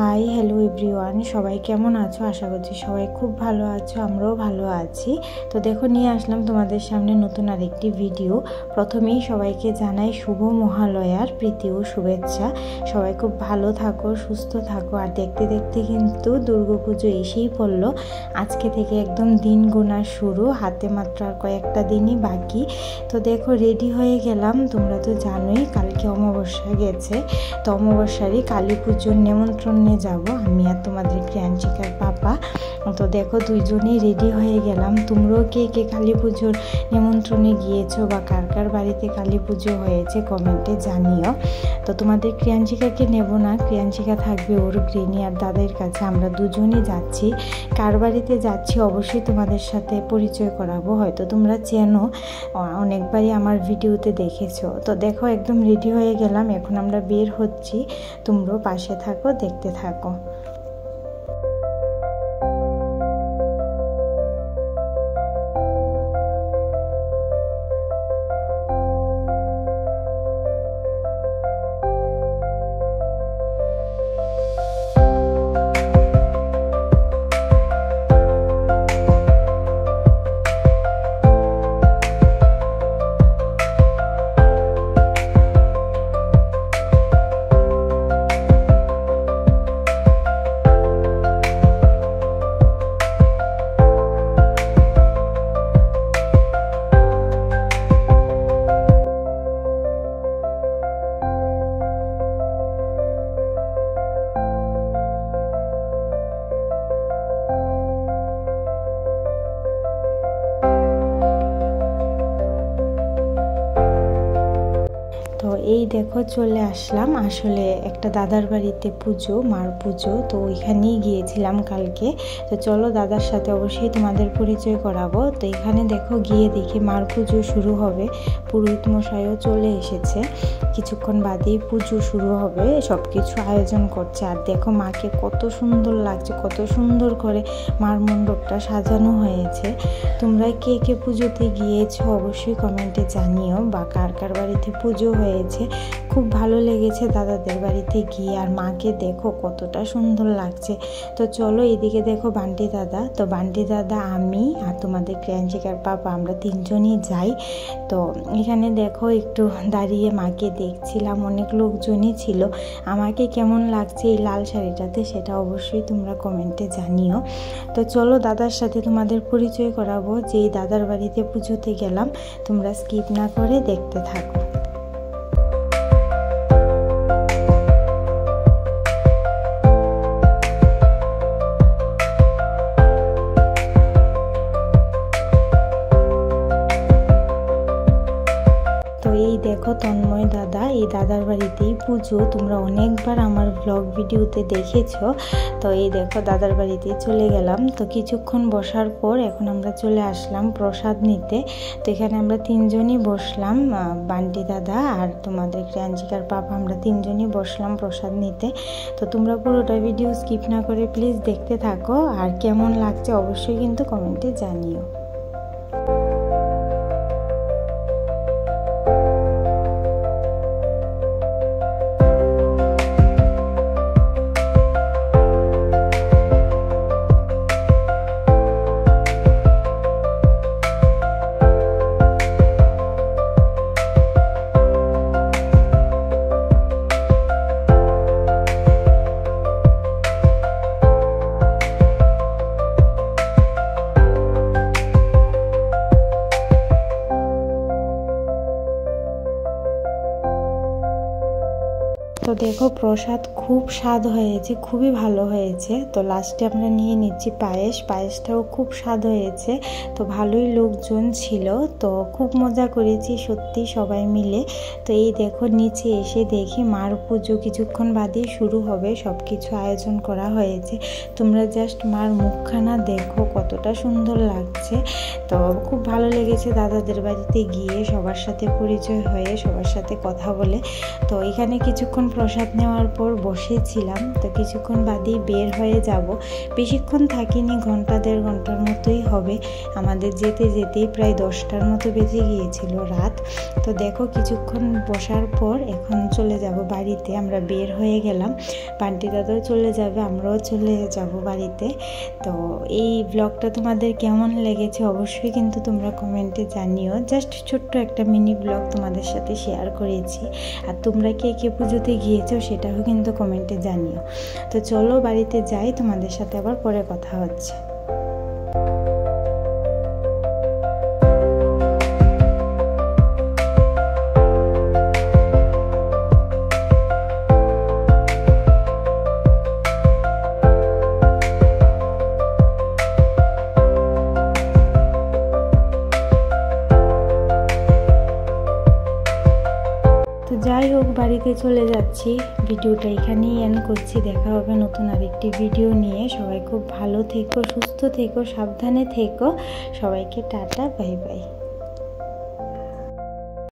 Hi hello everyone, সবাই কেমন আছো? আশা করছি সবাই খুব ভালো আছো, আমরাও ভালো আছি। তো দেখো নিয়ে আসলাম তোমাদের সামনে নতুন আরেকটি ভিডিও। প্রথমেই সবাইকে জানাই শুভ মহালয়ার প্রীতি ও শুভেচ্ছা। সবাই খুব ভালো থাকো, সুস্থ থাকো। আর দেখতে দেখতে কিন্তু দুর্গাপুজো এসেই পড়লো। আজকে থেকে একদম দিন গোনা শুরু, হাতে মাত্র আর কয়েকটা দিনই বাকি। তো দেখো রেডি হয়ে গেলাম। তোমরা তো জানোই কালকে অমাবস্যা গেছে, তো অমাবস্যারই কালী পুজোর নিমন্ত্রণে যাব আমি আর তোমাদের ক্রিয়াঞ্চিকার পাপা। তো দেখো দুইজনেই রেডি হয়ে গেলাম। তোমরাও কে কে কালী পুজোর নিমন্ত্রণে গিয়েছো বা কার কার বাড়িতে কালী পুজো হয়েছে কমেন্টে জানিও। তো তোমাদের ক্রিয়াঞ্চিকাকে নেব না, ক্রিয়াঞ্চিকা থাকবে ওর গৃহিণী আর দাদার কাছে। আমরা দুজনেই যাচ্ছি। কার বাড়িতে যাচ্ছি অবশ্যই তোমাদের সাথে পরিচয় করাবো, হয়তো তোমরা চেনো, অনেকবারই আমার ভিডিওতে দেখেছো। তো দেখো একদম রেডি হয়ে গেলাম, এখন আমরা বের হচ্ছি। তোমরাও পাশে থাকো, দেখতে থাকো। তো এই দেখো চলে আসলাম। আসলে একটা দাদার বাড়িতে পুজো, মার পুজো, তো ওইখানেই গিয়েছিলাম কালকে। তো চলো দাদার সাথে অবশ্যই তোমাদের পরিচয় করাবো। তো এখানে দেখো গিয়ে দেখি মার পুজো শুরু হবে, পুরোহিত মশাইও চলে এসেছে। কিছুক্ষণ বাদেই পুজো শুরু হবে, সব কিছু আয়োজন করছে। আর দেখো মাকে কত সুন্দর লাগছে, কত সুন্দর করে মার মণ্ডপটা সাজানো হয়েছে। তোমরা কে কে পুজোতে গিয়েছো অবশ্যই কমেন্টে জানিও, বা কার কার বাড়িতে পুজো হয়েছে। খুব ভালো লেগেছে দাদাদের বাড়িতে গিয়ে। আর মাকে দেখো কতটা সুন্দর লাগছে। তো চলো এদিকে দেখো বান্টি দাদা, তো বান্টি দাদা, আমি আর তোমাদের ক্রিয়াঞ্চিকার পাপা, আমরা তিনজনই যাই। তো এখানে দেখো একটু দাঁড়িয়ে মাকে দেখছিলাম, অনেক লোকজনই ছিল। আমাকে কেমন লাগছে এই লাল শাড়িটাতে সেটা অবশ্যই তোমরা কমেন্টে জানিও। তো চলো দাদার সাথে তোমাদের পরিচয় করাবো, যে এই দাদার বাড়িতে পুজোতে গেলাম। তোমরা স্কিপ না করে দেখতে থাকো। এই দেখো তন্ময় দাদা, এই দাদার বাড়িতেই পুজো। তোমরা অনেকবার আমার ব্লগ ভিডিওতে দেখেছো। তো এই দেখো দাদার বাড়িতেই চলে গেলাম। তো কিছুক্ষণ বসার পর এখন আমরা চলে আসলাম প্রসাদ নিতে। তো এখানে আমরা তিনজনই বসলাম, বান্টি দাদা আর তোমাদের ক্রিয়াঞ্চিকার পাপা, আমরা তিনজনই বসলাম প্রসাদ নিতে। তো তোমরা পুরোটা ভিডিও স্কিপ না করে প্লিজ দেখতে থাকো। আর কেমন লাগছে অবশ্যই কিন্তু কমেন্টে জানিও। তো দেখো প্রসাদ খুব স্বাদ হয়েছে, খুবই ভালো হয়েছে। তো লাস্টে আমরা নিয়ে নিচ্ছি পায়েস, পায়েসটাও খুব স্বাদ হয়েছে। তো ভালোই লোকজন ছিল, তো খুব মজা করেছি সত্যি সবাই মিলে। তো এই দেখো নিচে এসে দেখি মার পুজো কিছুক্ষণ বাদেই শুরু হবে, সব কিছু আয়োজন করা হয়েছে। তোমরা জাস্ট মার মুখখানা দেখো কতটা সুন্দর লাগছে। তো খুব ভালো লেগেছে দাদাদের বাড়িতে গিয়ে, সবার সাথে পরিচয় হয়ে, সবার সাথে কথা বলে। তো এখানে কিছুক্ষণ প্রসাদ নেওয়ার পর বসেছিলাম, তো কিছুক্ষণ বাদেই বের হয়ে যাব। বেশিক্ষণ থাকিনি, ঘন্টা 1.5 ঘন্টার মতোই হবে। আমাদের যেতে যেতেই প্রায় 10টার মতো বেজে গিয়েছিল রাত। তো দেখো কিছুক্ষণ বসার পর এখন চলে যাব বাড়িতে। আমরা বের হয়ে গেলাম, বান্টি দাদাও চলে যাবে, আমরাও চলে যাব বাড়িতে। তো এই ব্লগটা তোমাদের কেমন লেগেছে অবশ্যই কিন্তু তোমরা কমেন্টে জানিও। জাস্ট ছোট্ট একটা মিনি ব্লগ তোমাদের সাথে শেয়ার করেছি। আর তোমরা কে কে পুজোতে গিয়েছো সেটাও কিন্তু কমেন্টে জানিও। তো চলো বাড়িতে যাই, তোমাদের সাথে আবার পরে কথা হচ্ছে। তো যাই হোক, বাড়িতে চলে যাচ্ছি। ভিডিওটা এখানেই এন্ড করছি। দেখা হবে নতুন আরেকটি ভিডিও নিয়ে। সবাই খুব ভালো থেকো, সুস্থ থেকো, সাবধানে থেকো। সবাইকে টাটা, বাই বাই।